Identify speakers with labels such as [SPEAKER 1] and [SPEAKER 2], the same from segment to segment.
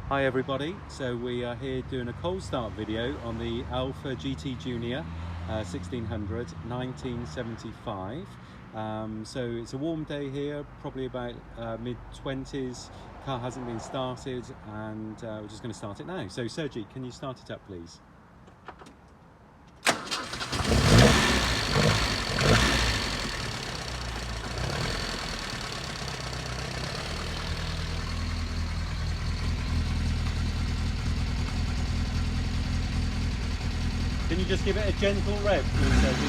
[SPEAKER 1] Hi everybody, so we are here doing a cold start video on the Alfa GT Junior 1600 1975. So it's a warm day here, probably about mid-20s. Car hasn't been started and we're just going to start it now. So Sergi, can you start it up please? Can you just give it a gentle rev, please, Sergi?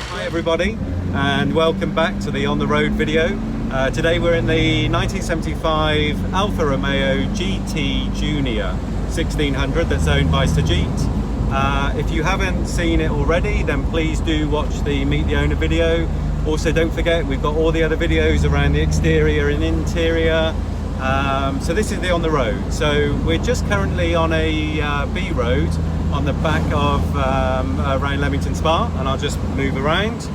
[SPEAKER 1] Hi everybody, and welcome back to the On the Road video. Today we're in the 1975 Alfa Romeo GT Junior 1600 that's owned by Sajid. If you haven't seen it already, then please do watch the Meet the Owner video. Also, don't forget we've got all the other videos around the exterior and interior. So this is the On the Road. So we're just currently on a B road on the back of around Leamington Spa, and I'll just move around.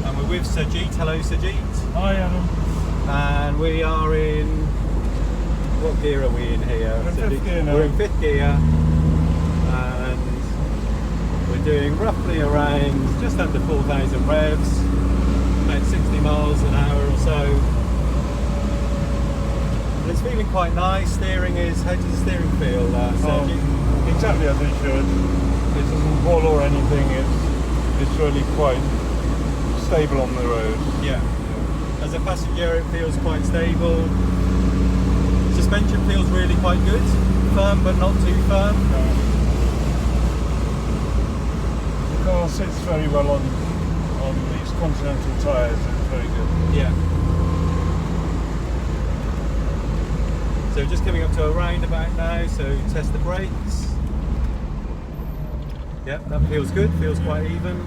[SPEAKER 1] And we're with Sajid. Hello Sajid.
[SPEAKER 2] Hi Adam.
[SPEAKER 1] And we are in, what gear are we in here?
[SPEAKER 2] We're in fifth gear now.
[SPEAKER 1] We're in fifth gear, and we're doing roughly around just under 4,000 revs, about 60 miles an hour or so. And it's feeling quite nice. Steering is, how does the steering feel, Sergi?
[SPEAKER 2] Exactly as it should. It doesn't pull or anything. It's really quite stable on the road.
[SPEAKER 1] Yeah. As a passenger, it feels quite stable. Suspension feels really quite good. Firm, but not too firm.
[SPEAKER 2] No. The car sits very well on these Continental tyres. It's very good.
[SPEAKER 1] Yeah. So just coming up to a roundabout now, so test the brakes. Yep, that feels good, feels quite even.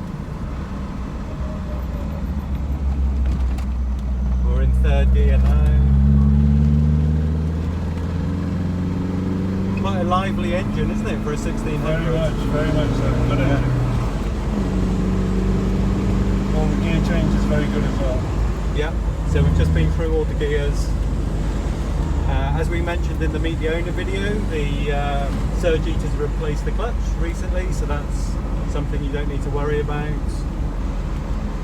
[SPEAKER 1] We're in third gear now. Quite a lively engine, isn't it, for a 1600?
[SPEAKER 2] Very much so. Good engine. All the gear change is very good as well.
[SPEAKER 1] Yeah, so we've just been through all the gears. As we mentioned in the Meet the Owner video, the Sajid has replaced the clutch recently, so that's something you don't need to worry about.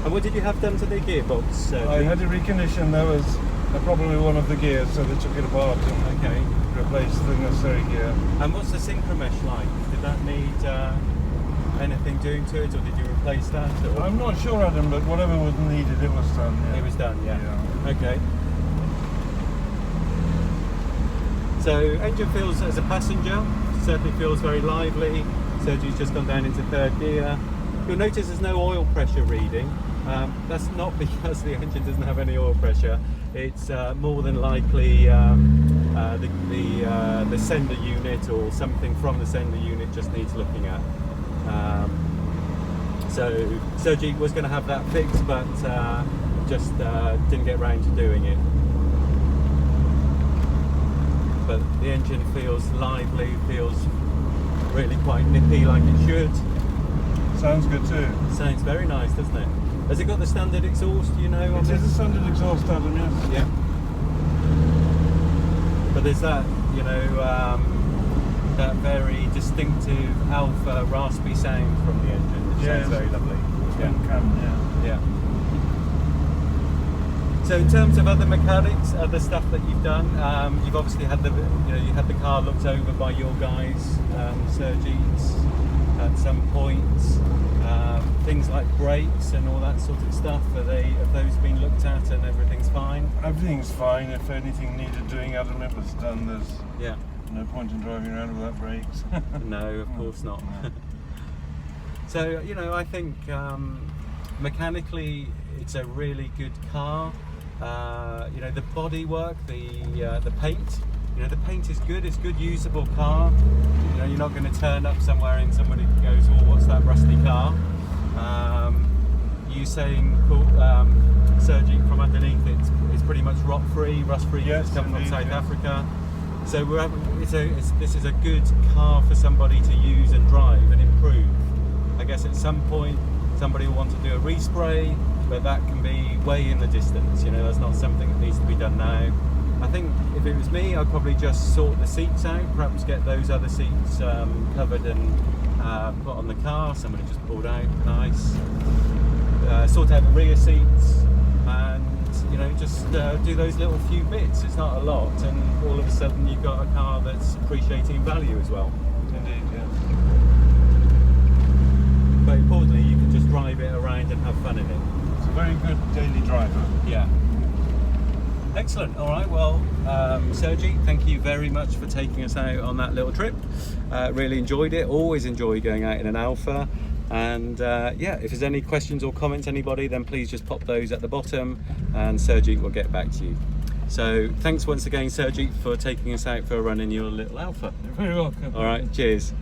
[SPEAKER 1] And what did you have done to the gearbox, Sergi?
[SPEAKER 2] I had a recondition. There was a problem with one of the gears, so they took it apart and replaced the necessary gear.
[SPEAKER 1] And what's the synchromesh like? Did that need anything doing to it, or did you replace that? Or?
[SPEAKER 2] I'm not sure, Adam, but whatever was needed, it was done. Yeah.
[SPEAKER 1] It was done, yeah. Okay. So engine feels, as a passenger, certainly feels very lively. Sergi's just gone down into third gear. You'll notice there's no oil pressure reading. That's not because the engine doesn't have any oil pressure. It's more than likely the sender unit or something from the sender unit just needs looking at. So Sergi was going to have that fixed, but just didn't get round to doing it. But the engine feels lively, feels really quite nippy like it should.
[SPEAKER 2] Sounds good too.
[SPEAKER 1] Sounds very nice, doesn't it? Has it got the standard exhaust, you know?
[SPEAKER 2] It is a standard exhaust, Adam, yes.
[SPEAKER 1] Yeah. But there's that, you know, that very distinctive Alfa raspy sound from the engine, which sounds very lovely.
[SPEAKER 2] Yeah.
[SPEAKER 1] Yeah. So in terms of other mechanics, other stuff that you've done, you've obviously had the, you had the car looked over by your guys, Sergi's, at some points. Things like brakes and all that sort of stuff. Have those been looked at and everything's fine?
[SPEAKER 2] Everything's fine. If anything needed doing, Adam, it was done. There's no point in driving around without brakes.
[SPEAKER 1] No, of course not. So I think mechanically it's a really good car. The bodywork, the paint. The paint is good. It's a good usable car. You're not going to turn up somewhere and somebody goes, "Oh, what's that rusty car?" you saying, cool, Sergi, from underneath it's pretty much rot free, rust free.
[SPEAKER 2] Yes,
[SPEAKER 1] it's coming from
[SPEAKER 2] indeed,
[SPEAKER 1] South
[SPEAKER 2] yeah.
[SPEAKER 1] Africa. So this is a good car for somebody to use and drive and improve. I guess at some point somebody will want to do a respray, but that can be way in the distance. You know, that's not something that needs to be done now. I think if it was me, I'd probably just sort the seats out, perhaps get those other seats covered and put on the car. Somebody just pulled out, nice. Sort out the rear seats, and you know, just do those little few bits. It's not a lot, and all of a sudden you've got a car that's appreciating in value as well.
[SPEAKER 2] Indeed, yeah.
[SPEAKER 1] But importantly, you can just drive it around and have fun in it.
[SPEAKER 2] It's a very good daily driver.
[SPEAKER 1] Yeah. Excellent. All right. Well, Sergi, thank you very much for taking us out on that little trip. Really enjoyed it. Always enjoy going out in an Alfa. And yeah, if there's any questions or comments, anybody, then please just pop those at the bottom, and Sergi will get back to you. So thanks once again, Sergi, for taking us out for a run in your little Alfa.
[SPEAKER 2] You're very welcome.
[SPEAKER 1] All right. Cheers.